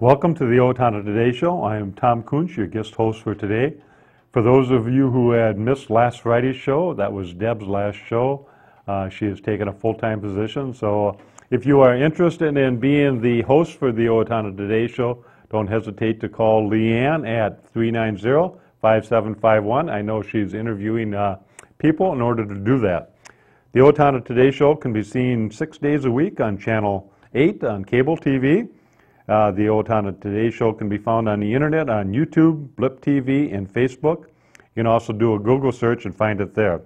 Welcome to the Owatonna Today Show. I am Tom Kuntz, your guest host for today. For those of you who had missed last Friday's show, that was Deb's last show. She has taken a full-time position, so if you are interested in being the host for the Owatonna Today Show, don't hesitate to call Leanne at 390-5751. I know she's interviewing people in order to do that. The Owatonna Today Show can be seen 6 days a week on Channel 8 on cable TV. The Owatonna Today Show can be found on the internet on YouTube, Blip TV, and Facebook. You can also do a Google search and find it there.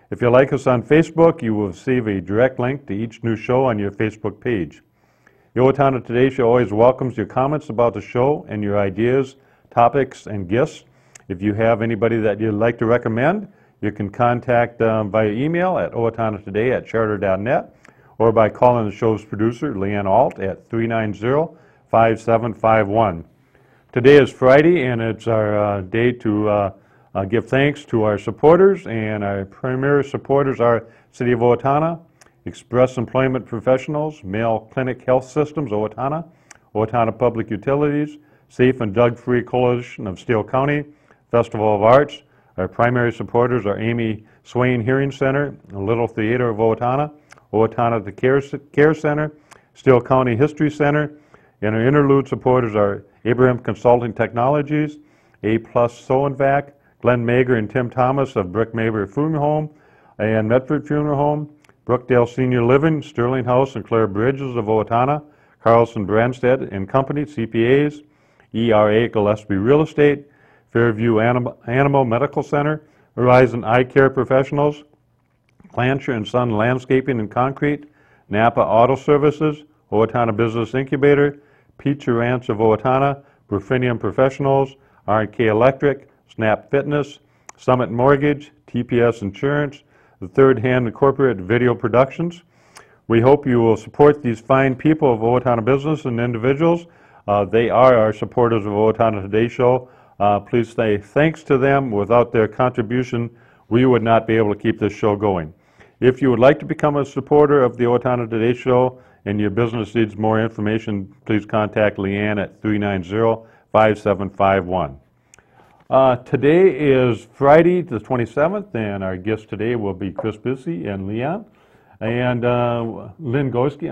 If you like us on Facebook, you will receive a direct link to each new show on your Facebook page. The Owatonna Today Show always welcomes your comments about the show and your ideas, topics, and guests. If you have anybody that you'd like to recommend, you can contact via email at owatonnatoday@charter.net or by calling the show's producer, Leanne Alt, at 390-5751. Today is Friday, and it's our day to give thanks to our supporters, and our primary supporters are City of Owatonna, Express Employment Professionals, Mayo Clinic Health Systems, Owatonna, Owatonna Public Utilities, Safe and Drug-Free Coalition of Steele County, Festival of Arts. Our primary supporters are Amy Swain Hearing Center, the Little Theater of Owatonna, Owatonna the Care Center, Steele County History Center, and our interlude supporters are Abraham Consulting Technologies, A+ Sew and Vac, Glenn Mager and Tim Thomas of Brick Maber Funeral Home and Medford Funeral Home, Brookdale Senior Living, Sterling House and Claire Bridges of Owatonna, Carlson Brandstead and Company, CPAs, ERA Gillespie Real Estate, Fairview Animal Medical Center, Horizon Eye Care Professionals, Clancher and Son Landscaping and Concrete, Napa Auto Services, Owatonna Business Incubator, Pizza Ranch of Owatonna, Brufinium Professionals, R&K Electric, Snap Fitness, Summit Mortgage, TPS Insurance, the Third Hand Corporate Video Productions. We hope you will support these fine people of Owatonna business and individuals. They are our supporters of Owatonna Today Show. Please say thanks to them. Without their contribution, we would not be able to keep this show going. If you would like to become a supporter of the Owatonna Today Show and your business needs more information, please contact Leanne at 390-5751. Today is Friday the 27th, and our guests today will be Kris Busse and Leanne, and Lynn Gorski,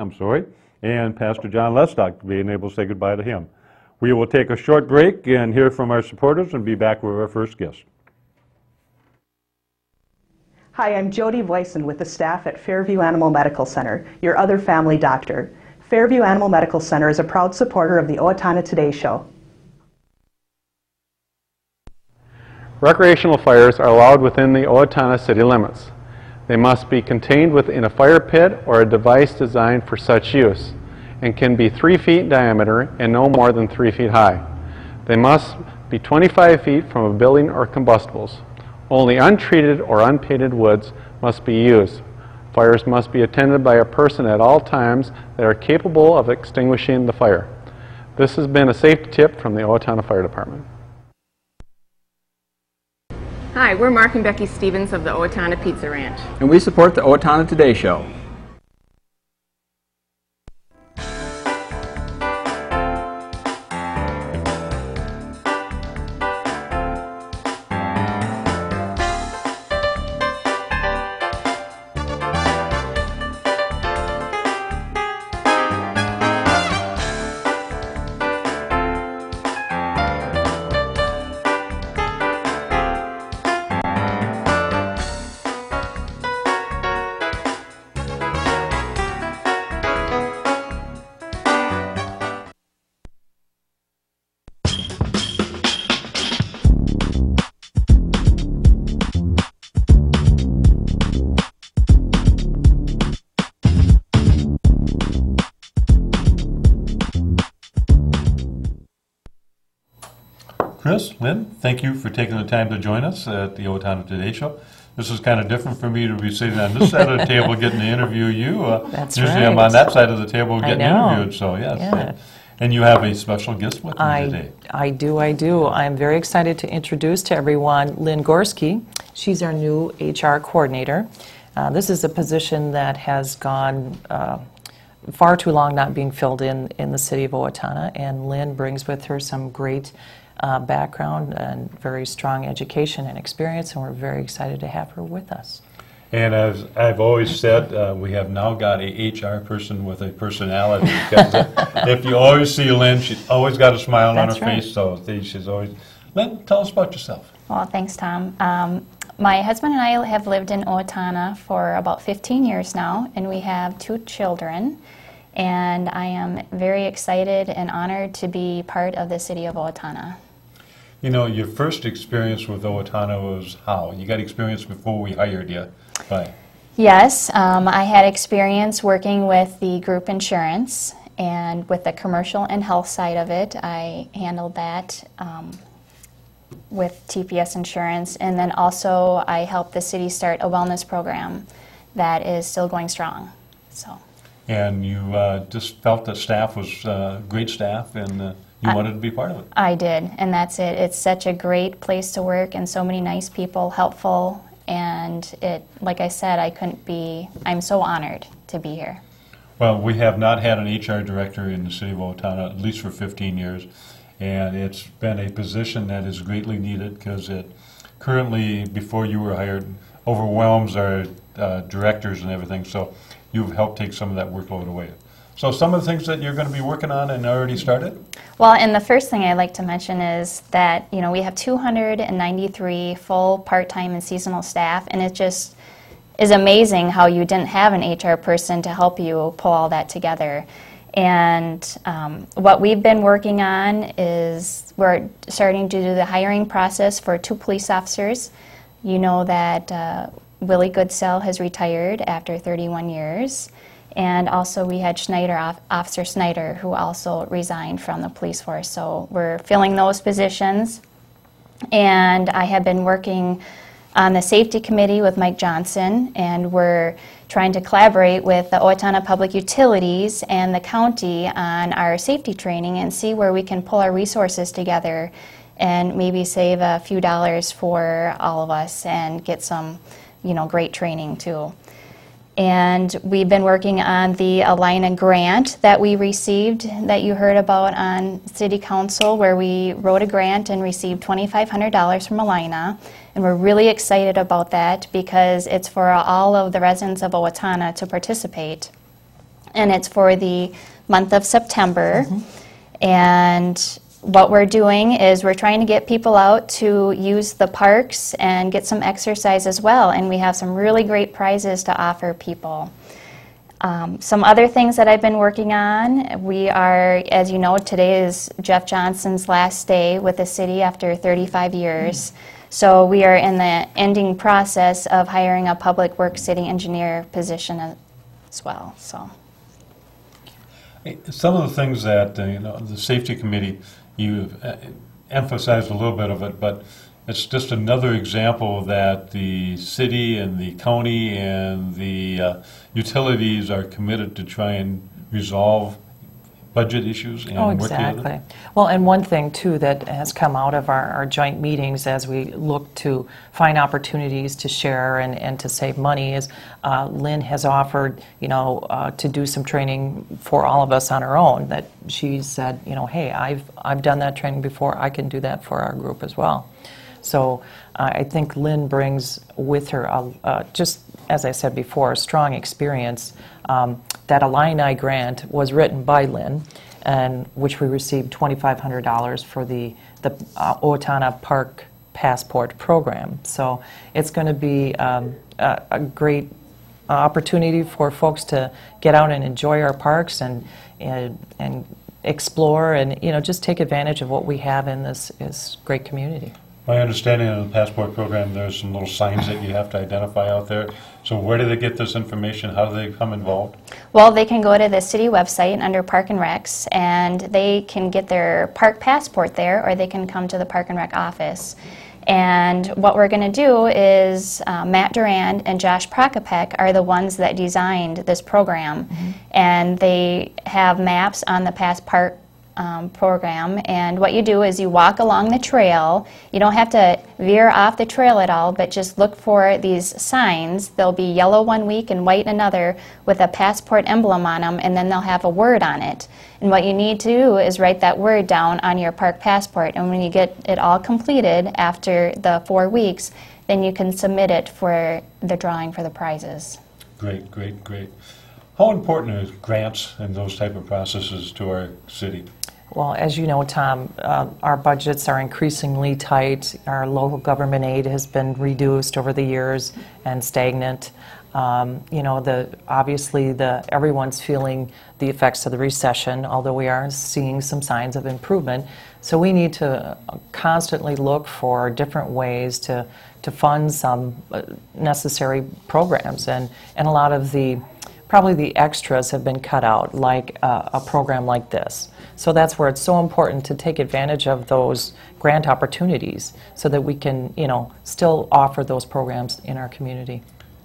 and Pastor John Lestock, being able to say goodbye to him. We will take a short break and hear from our supporters and be back with our first guest. Hi, I'm Jody Voisin with the staff at Fairview Animal Medical Center, your other family doctor. Fairview Animal Medical Center is a proud supporter of the Owatonna Today Show. Recreational fires are allowed within the Owatonna city limits. They must be contained within a fire pit or a device designed for such use, and can be 3 feet in diameter and no more than 3 feet high. They must be 25 feet from a building or combustibles. Only untreated or unpainted woods must be used. Fires must be attended by a person at all times that are capable of extinguishing the fire. This has been a safety tip from the Owatonna Fire Department. Hi, we're Mark and Becky Stevens of the Owatonna Pizza Ranch. And we support the Owatonna Today Show. Kris, Lynn, thank you for taking the time to join us at the Owatonna Today Show. This is kind of different for me to be sitting on this side of the table getting to interview you. That's usually right. I'm on that side of the table getting interviewed. So yes. Yeah. And you have a special guest with you today. I do. I'm very excited to introduce to everyone Lynn Gorski. She's our new HR coordinator. This is a position that has gone far too long not being filled in the city of Owatonna, and Lynn brings with her some great background and very strong education and experience, and we're very excited to have her with us. And as I've always said, we have now got a HR person with a personality. Because if you always see Lynn, she's always got a smile on her face. So she's always. Lynn, tell us about yourself. Well, thanks, Tom. My husband and I have lived in Owatonna for about 15 years now, and we have 2 children. And I am very excited and honored to be part of the city of Owatonna. You know, your first experience with Owatonna was how? You got experience before we hired you. Right. Yes, I had experience working with the group insurance, and with the commercial and health side of it, I handled that with TPS insurance, and then also I helped the city start a wellness program that is still going strong. So. And you just felt that staff was great staff, and you wanted to be part of it. I did, and that's it. It's such a great place to work, and so many nice people, helpful. And it, like I said, I'm so honored to be here. Well, we have not had an HR director in the city of Owatonna, at least for 15 years. And it's been a position that is greatly needed because it currently, before you were hired, overwhelms our directors and everything. So you've helped take some of that workload away. So some of the things that you're going to be working on and already started? Well, and the first thing I'd like to mention is that, you know, we have 293 full part-time and seasonal staff, and it just is amazing how you didn't have an HR person to help you pull all that together. And what we've been working on is we're starting to do the hiring process for 2 police officers. You know that Willie Goodsell has retired after 31 years. And also we had Officer Snyder, who also resigned from the police force. So we're filling those positions. And I have been working on the safety committee with Mike Johnson, and we're trying to collaborate with the Owatonna Public Utilities and the county on our safety training and see where we can pull our resources together and maybe save a few dollars for all of us and get some, you know, great training too. And we've been working on the Alina grant that we received that you heard about on City Council, where we wrote a grant and received $2,500 from Alina. And we're really excited about that because it's for all of the residents of Owatonna to participate. And it's for the month of September. And what we're doing is we're trying to get people out to use the parks and get some exercise as well, and we have some really great prizes to offer people. Some other things that I've been working on, we are, as you know, today is Jeff Johnson's last day with the city after 35 years. So we are in the ending process of hiring a public works city engineer position as well. So. Some of the things that you know, the safety committee, you've emphasized a little bit of it, but it's just another example that the city and the county and the utilities are committed to try and resolve budget issues and work together. Exactly. Well, and one thing too that has come out of our joint meetings as we look to find opportunities to share and to save money is Lynn has offered, you know, to do some training for all of us on her own. That she said, you know, hey, I've done that training before. I can do that for our group as well. So I think Lynn brings with her, just as I said before, a strong experience. That Illini grant was written by Lynn, and which we received $2,500 for the Owatonna Park Passport program. So it's going to be a great opportunity for folks to get out and enjoy our parks and explore and, you know, just take advantage of what we have in this great community. My understanding of the passport program, there's some little signs that you have to identify out there. So where do they get this information? How do they become involved? Well, they can go to the city website under Park and Recs, and they can get their park passport there, or they can come to the Park and Rec office. And what we're going to do is Matt Durand and Josh Prokopek are the ones that designed this program. And they have maps on the program, and what you do is you walk along the trail. You don't have to veer off the trail at all, but just look for these signs. They'll be yellow one week and white another with a passport emblem on them, and then they'll have a word on it. And what you need to do is write that word down on your park passport, and when you get it all completed after the 4 weeks, then you can submit it for the drawing for the prizes. Great, great, great. How important are grants and those type of processes to our city? Well, as you know, Tom, our budgets are increasingly tight. Our local government aid has been reduced over the years and stagnant. You know, obviously everyone's feeling the effects of the recession, although we are seeing some signs of improvement. So we need to constantly look for different ways to fund some necessary programs, and a lot of probably the extras have been cut out, like a program like this. So that's where it's so important to take advantage of those grant opportunities so that we can, you know, still offer those programs in our community.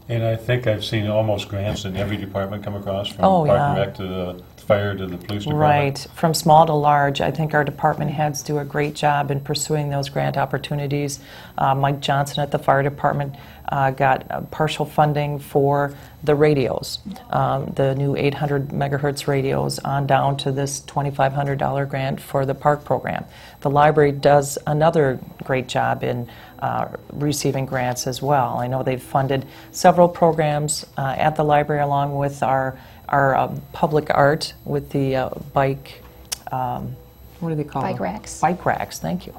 And I think I've seen almost grants in every department come across, from Oh, Park yeah. and Rec to the fire to the police department. Right, from small to large. I think our department heads do a great job in pursuing those grant opportunities. Mike Johnson at the fire department got partial funding for the radios, the new 800 megahertz radios, on down to this $2,500 grant for the park program. The library does another great job in receiving grants as well. I know they've funded several programs at the library, along with our public art with the bike, what do they call them? Bike racks. Bike racks, thank you.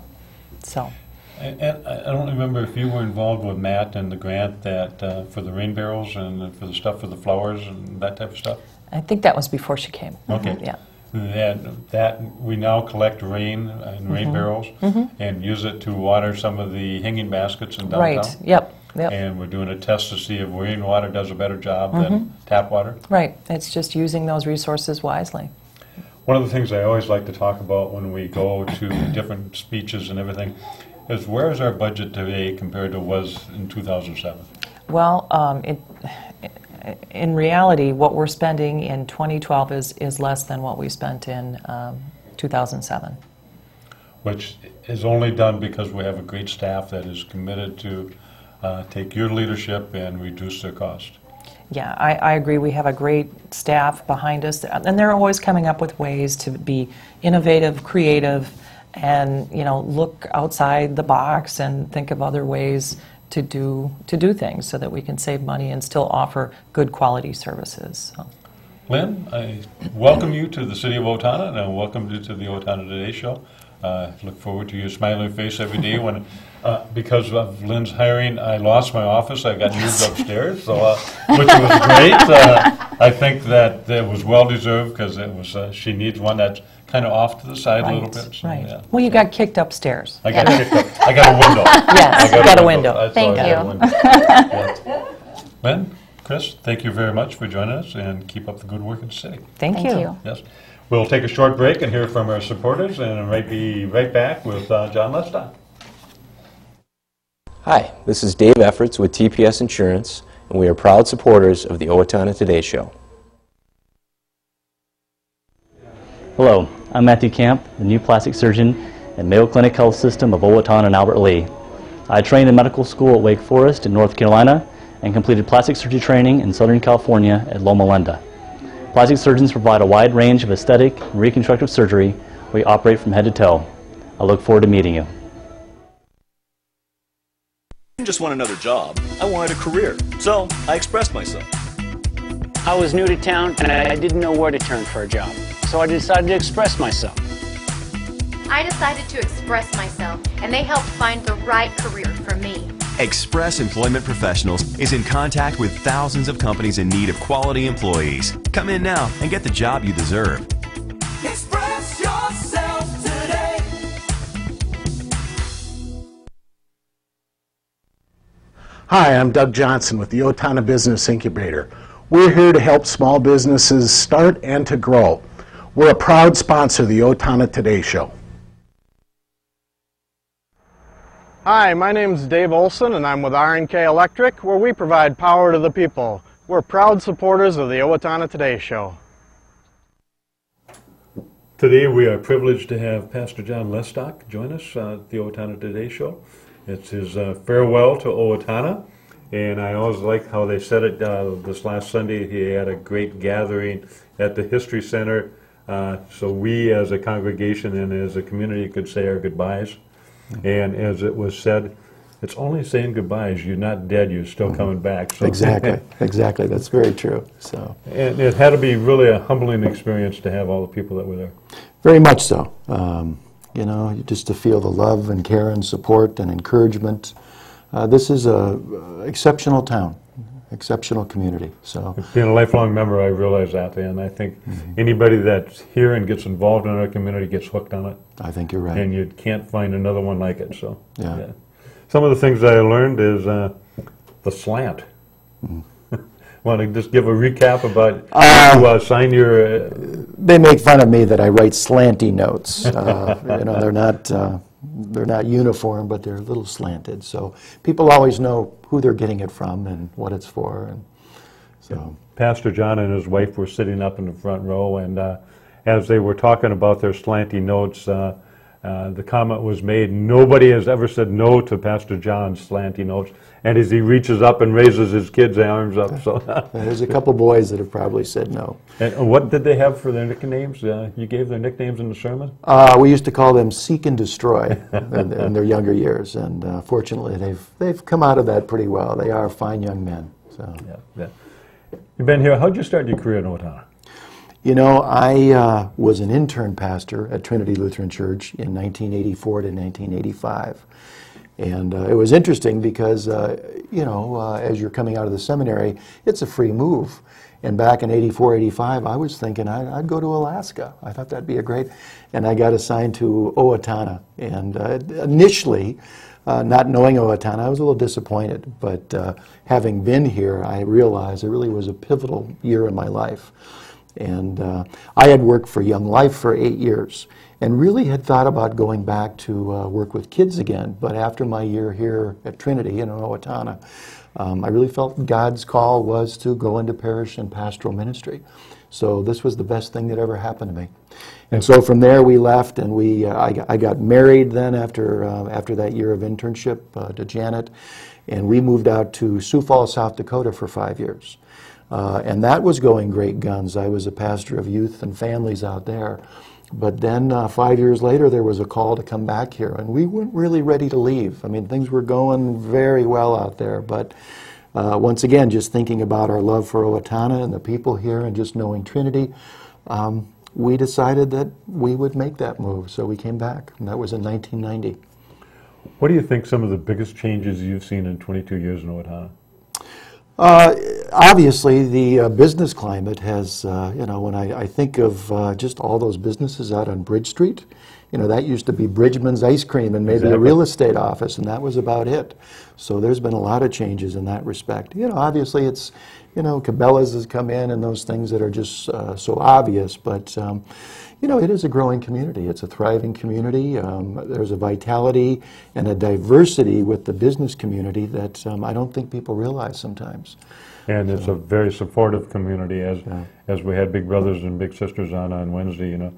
So. And I don't remember if you were involved with Matt and the grant that for the rain barrels and for the stuff for the flowers and that type of stuff? I think that was before she came. Okay. Yeah. That we now collect rain in rain barrels and use it to water some of the hanging baskets in downtown. Right, yep. And we're doing a test to see if rainwater does a better job than tap water. Right, it's just using those resources wisely. One of the things I always like to talk about when we go to different speeches and everything is, where is our budget today compared to was in 2007? Well, in reality, what we're spending in 2012 is less than what we spent in 2007. Which is only done because we have a great staff that is committed to take your leadership and reduce their cost. Yeah, I agree. We have a great staff behind us, and they're always coming up with ways to be innovative, creative, and, you know, look outside the box and think of other ways to do things so that we can save money and still offer good quality services. So. Lynn, I welcome you to the City of Owatonna, and I welcome you to the Owatonna Today Show. Look forward to your smiling face every day. When, because of Lynn's hiring, I lost my office. I got moved upstairs, so, which was great. I think that it was well deserved, because it was she needs one that's kind of off to the side a little bit. So, right. yeah. Well, you got kicked upstairs. I got kicked up. I got a window. Yes, I got a window. Thank you. Lynn, Kris, thank you very much for joining us, and keep up the good work in the city. Thank you. Yes. We'll take a short break and hear from our supporters, and I might be right back with John Lestock. Hi, this is Dave Efforts with TPS Insurance, and we are proud supporters of the Owatonna Today Show. Hello, I'm Matthew Camp, the new plastic surgeon at Mayo Clinic Health System of Owatonna and Albert Lee. I trained in medical school at Wake Forest in North Carolina and completed plastic surgery training in Southern California at Loma Linda. Plastic surgeons provide a wide range of aesthetic and reconstructive surgery. We operate from head to toe. I look forward to meeting you. I didn't just want another job, I wanted a career, so I expressed myself. I was new to town and I didn't know where to turn for a job, so I decided to express myself. I decided to express myself, and they helped find the right career for me. Express Employment Professionals is in contact with thousands of companies in need of quality employees. Come in now and get the job you deserve. Express yourself today. Hi, I'm Doug Johnson with the Owatonna Business Incubator. We're here to help small businesses start and to grow. We're a proud sponsor of the Owatonna Today Show. Hi, my name is Dave Olson, and I'm with R&K Electric, where we provide power to the people. We're proud supporters of the Owatonna Today Show. Today we are privileged to have Pastor John Lestock join us at the Owatonna Today Show. It's his farewell to Owatonna, and I always like how they said it this last Sunday. He had a great gathering at the History Center, so we as a congregation and as a community could say our goodbyes. And as it was said, it's only saying goodbyes. You're not dead. You're still coming back. So. Exactly. Exactly. That's very true. So. And it had to be really a humbling experience to have all the people that were there. Very much so. You know, just to feel the love and care and support and encouragement. This is a exceptional town, exceptional community. So. Being a lifelong member, I realize that, and I think anybody that's here and gets involved in our community gets hooked on it. I think you're right. And you can't find another one like it. So. Yeah. Some of the things I learned is the slant. Want to just give a recap about how you sign your... They make fun of me that I write slanty notes. You know, they're not uniform, but they're a little slanted. So people always know who they're getting it from and what it's for. And so Pastor John and his wife were sitting up in the front row, and as they were talking about their slanty notes, the comment was made, nobody has ever said no to Pastor John's slanty notes, and as he reaches up and raises his kids' arms up. So there's a couple boys that have probably said no. And what did they have for their nicknames? You gave their nicknames in the sermon? We used to call them Seek and Destroy in their younger years, and fortunately they've come out of that pretty well. They are fine young men. So. Yeah. You've been here. How'd you start your career in Owatonna? You know, I was an intern pastor at Trinity Lutheran Church in 1984 to 1985. And it was interesting because, you know, as you're coming out of the seminary, it's a free move. And back in 84, 85, I was thinking I'd go to Alaska. I thought that'd be a great... And I got assigned to Owatonna. And initially, not knowing Owatonna, I was a little disappointed. But having been here, I realized it really was a pivotal year in my life. And I had worked for Young Life for 8 years and really had thought about going back to work with kids again. But after my year here at Trinity in Owatonna, I really felt God's call was to go into parish and pastoral ministry. So this was the best thing that ever happened to me. And so from there we left, and I got married then after that year of internship to Janet, and we moved out to Sioux Falls, South Dakota for 5 years. And that was going great guns. I was a pastor of youth and families out there. But then 5 years later, there was a call to come back here, and we weren't really ready to leave. I mean, things were going very well out there, but once again, just thinking about our love for Owatonna and the people here and just knowing Trinity, we decided that we would make that move, so we came back, and that was in 1990. What do you think some of the biggest changes you've seen in 22 years in Owatonna? Obviously, the business climate has, you know, when I think of just all those businesses out on Bridge Street, you know, that used to be Bridgman's Ice Cream and maybe a real estate office, and that was about it. So there's been a lot of changes in that respect. You know, obviously it's, you know, Cabela's has come in and those things that are just so obvious, but you know, it is a growing community. It's a thriving community. There's a vitality and a diversity with the business community that I don't think people realize sometimes. And it's a very supportive community, as we had Big Brothers and Big Sisters on Wednesday. You know,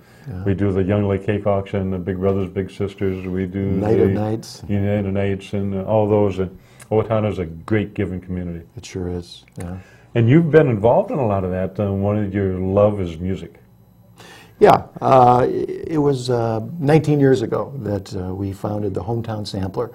we do the Young Lake Cake Auction, the Big Brothers, Big Sisters. We do United Nights, and all those. And Owatonna is a great giving community. It sure is. Yeah. And you've been involved in a lot of that. One of your love is music. Yeah, it was 19 years ago that we founded the Hometown Sampler,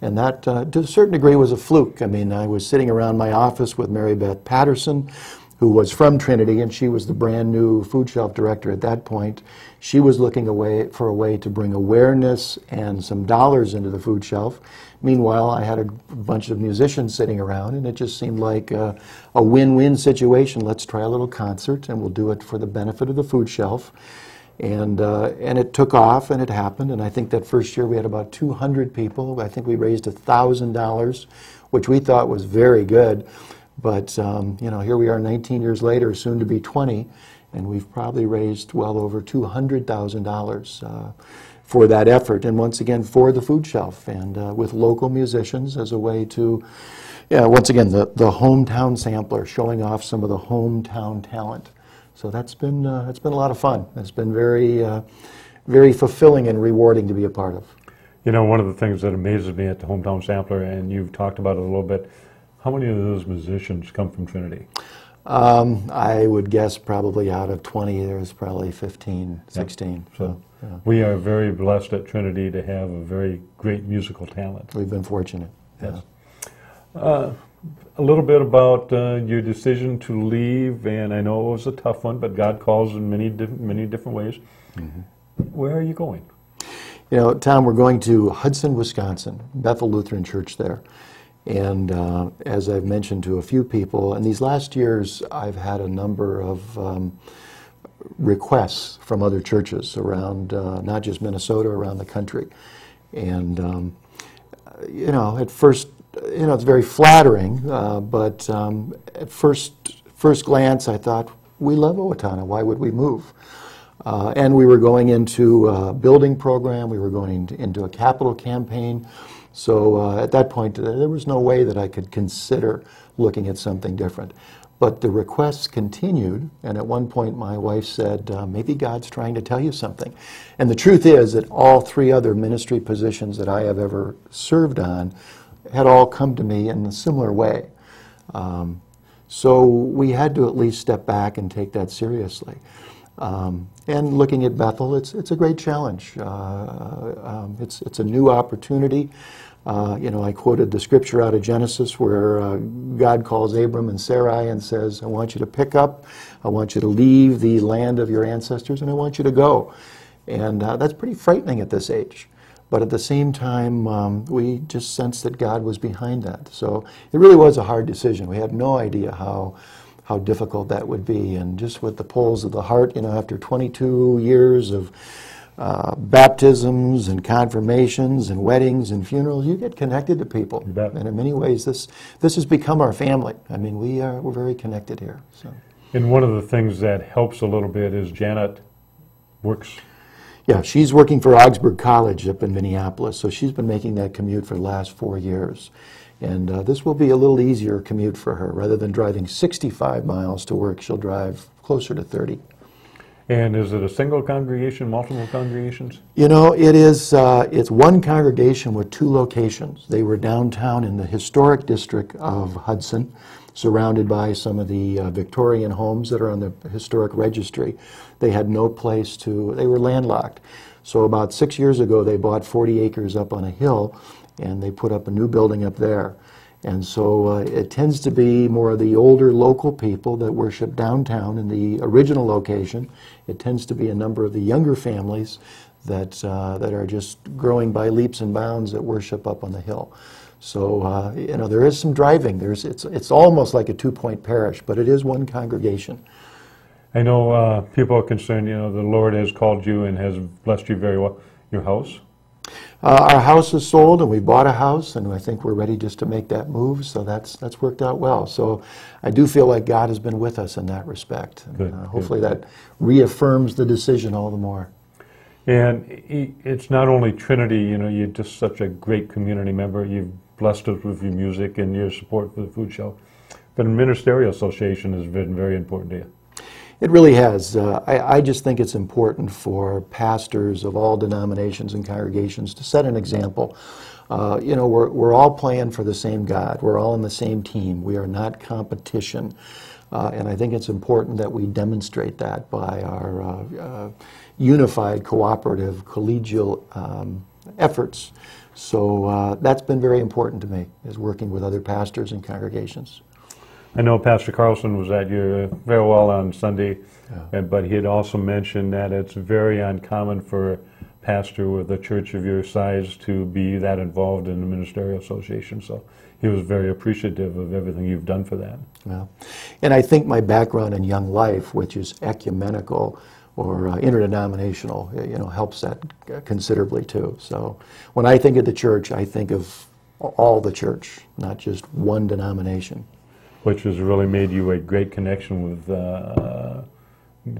and that to a certain degree was a fluke. I mean, I was sitting around my office with Mary Beth Patterson, who was from Trinity, and she was the brand new food shelf director at that point. She was looking for a way to bring awareness and some dollars into the food shelf. Meanwhile, I had a bunch of musicians sitting around, and it just seemed like a win-win situation. Let's try a little concert, and we'll do it for the benefit of the food shelf. And it took off, and it happened. And I think that first year we had about 200 people. I think we raised $1,000, which we thought was very good. But you know, here we are 19 years later, soon to be 20, and we've probably raised well over $200,000 for that effort, and once again for the food shelf, and with local musicians as a way to, once again, the hometown sampler, showing off some of the hometown talent. So that's been a lot of fun. It's been very fulfilling and rewarding to be a part of. You know, one of the things that amazes me at the Hometown Sampler, and you've talked about it a little bit, how many of those musicians come from Trinity? I would guess probably out of 20, there's probably 15, 16. Yep. So we are very blessed at Trinity to have a very great musical talent. We've been fortunate. Yes. A little bit about your decision to leave, and I know it was a tough one, but God calls in many different ways. Mm-hmm. Where are you going? You know, Tom, we're going to Hudson, Wisconsin, Bethel Lutheran Church there. And as I've mentioned to a few people, in these last years, I've had a number of requests from other churches around, not just Minnesota, around the country. And, you know, at first, you know, it's very flattering, but at first glance, I thought, we love Owatonna, why would we move? And we were going into a building program, we were going into a capital campaign. So at that point, there was no way that I could consider looking at something different. But the requests continued, and at one point my wife said, maybe God's trying to tell you something. And the truth is that all 3 other ministry positions that I have ever served on had all come to me in a similar way. So we had to at least step back and take that seriously. And looking at Bethel, it's a great challenge. It's a new opportunity. You know, I quoted the scripture out of Genesis where God calls Abram and Sarai and says, I want you to pick up, I want you to leave the land of your ancestors, and I want you to go. And that's pretty frightening at this age. But at the same time, we just sensed that God was behind that. So it really was a hard decision. We had no idea how difficult that would be. And just with the pulls of the heart, you know, after 22 years of baptisms and confirmations and weddings and funerals, you get connected to people. And in many ways, this has become our family. I mean, we're very connected here. So. And one of the things that helps a little bit is Janet works. Yeah, she's working for Augsburg College up in Minneapolis, so she's been making that commute for the last 4 years. And this will be a little easier commute for her. Rather than driving 65 miles to work, she'll drive closer to 30. And is it a single congregation, multiple congregations? You know, it's one congregation with 2 locations. They were downtown in the historic district of Hudson, surrounded by some of the Victorian homes that are on the historic registry. They had no place to, they were landlocked. So about 6 years ago, they bought 40 acres up on a hill, and they put up a new building up there. And so it tends to be more of the older local people that worship downtown in the original location. It tends to be a number of the younger families that are just growing by leaps and bounds that worship up on the hill. So you know, there is some driving. It's almost like a 2-point parish, but it is one congregation. I know people are concerned. You know, the Lord has called you and has blessed you very well. Your house. Our house is sold, and we bought a house, and I think we're ready just to make that move, so that's worked out well. So I do feel like God has been with us in that respect. And, hopefully that reaffirms the decision all the more. And it's not only Trinity, you know, you're just such a great community member. You've blessed us with your music and your support for the food show. But the Ministerial Association has been very important to you. It really has. I just think it's important for pastors of all denominations and congregations to set an example. You know, we're all playing for the same God. We're all on the same team. We are not competition. And I think it's important that we demonstrate that by our unified, cooperative, collegial efforts. So that's been very important to me, is working with other pastors and congregations. I know Pastor Carlson was at your farewell on Sunday, but he had also mentioned that it's very uncommon for a pastor with a church of your size to be that involved in the Ministerial Association. So he was very appreciative of everything you've done for that. Yeah. And I think my background in Young Life, which is ecumenical or interdenominational, you know, helps that considerably too. So when I think of the church, I think of all the church, not just one denomination. Which has really made you a great connection with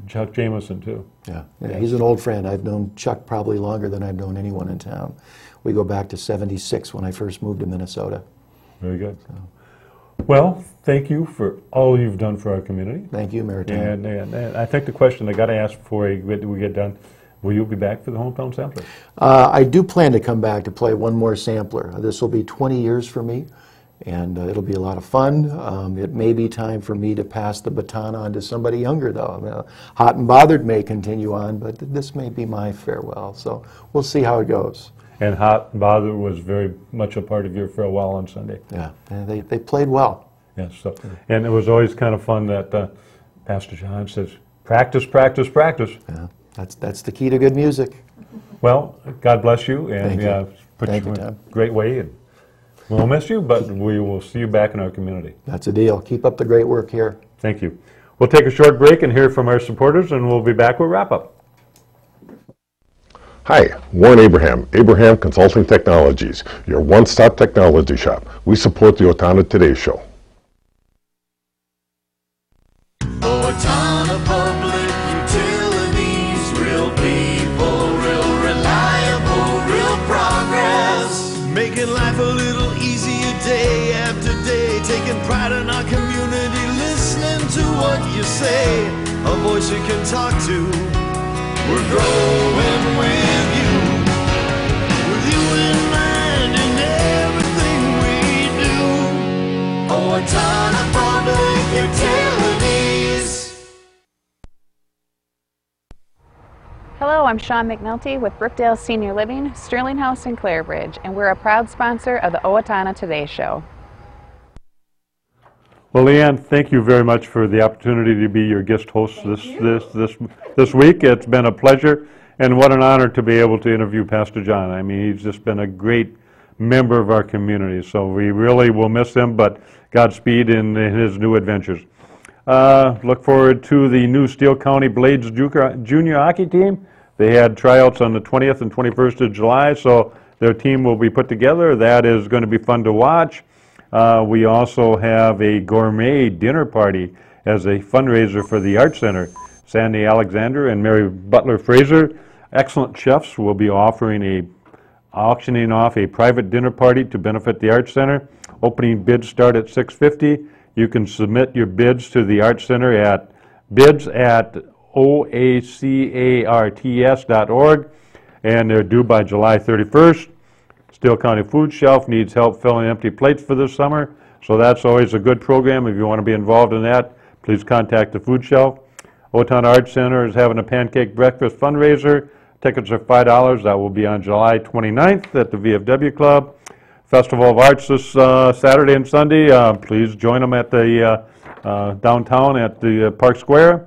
Chuck Jameson, too. Yeah, he's an old friend. I've known Chuck probably longer than I've known anyone in town. We go back to '76 when I first moved to Minnesota. Very good. So. Well, thank you for all you've done for our community. Thank you, Mayor Tam. And I think the question I got to ask before we get done, will you be back for the hometown sampler? I do plan to come back to play one more sampler. This will be 20 years for me, and it'll be a lot of fun. It may be time for me to pass the baton on to somebody younger, though. Hot and Bothered may continue on, but this may be my farewell, so we'll see how it goes. And Hot and Bothered was very much a part of your farewell on Sunday. Yeah, and they played well. Yes, and it was always kind of fun that Pastor John says, practice, practice, practice. Yeah, that's the key to good music. Well, God bless you, and put Thank you you, in a Tom. great way. And we'll miss you, but we will see you back in our community. That's a deal. Keep up the great work here. Thank you. We'll take a short break and hear from our supporters, and we'll be back with wrap-up. Hi, Warren Abraham, Abraham Consulting Technologies, your one-stop technology shop. We support the Owatonna Today Show. Owatonna Public Utilities, real people, real reliable, real progress. Making life a little easier day after day, taking pride in our community, listening to what you say, a voice you can talk to. We're growing with you in mind in everything we do. Owatonna Public Utilities. Hello, I'm Sean McNulty with Brookdale Senior Living, Sterling House in Clarebridge, and we're a proud sponsor of the Owatonna Today Show. Well, Leanne, thank you very much for the opportunity to be your guest host this week. It's been a pleasure, and what an honor to be able to interview Pastor John. I mean, he's just been a great member of our community, so we really will miss him, but Godspeed in his new adventures. Look forward to the new Steele County Blades Junior Hockey team. They had tryouts on the 20th and 21st of July, so their team will be put together. That is going to be fun to watch. We also have a gourmet dinner party as a fundraiser for the Art Center. Sandy Alexander and Mary Butler Fraser, excellent chefs, will be auctioning off a private dinner party to benefit the Art Center. Opening bids start at $6.50. You can submit your bids to the Art Center at bids@oacarts.org, and they're due by July 31st. Steele County Food Shelf needs help filling empty plates for this summer, so that's always a good program. If you want to be involved in that, please contact the Food Shelf. Owatonna Art Center is having a pancake breakfast fundraiser. Tickets are $5. That will be on July 29th at the VFW Club. Festival of Arts this Saturday and Sunday. Please join them at the downtown at the Park Square.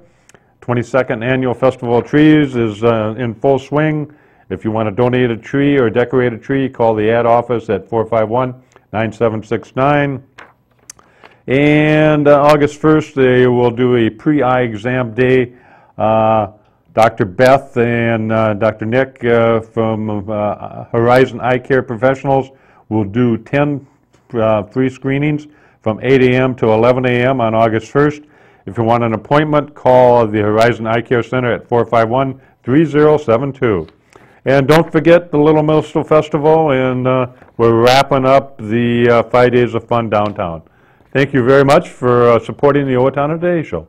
22nd Annual Festival of Trees is in full swing. If you want to donate a tree or decorate a tree, call the ad office at 451-9769. And August 1st, they will do a pre-eye exam day. Dr. Beth and Dr. Nick from Horizon Eye Care Professionals will do 10 free screenings from 8 a.m. to 11 a.m. on August 1st. If you want an appointment, call the Horizon Eye Care Center at 451-3072. And don't forget the Little Minstrel Festival, and we're wrapping up the 5 days of fun downtown. Thank you very much for supporting the Owatonna Today Show.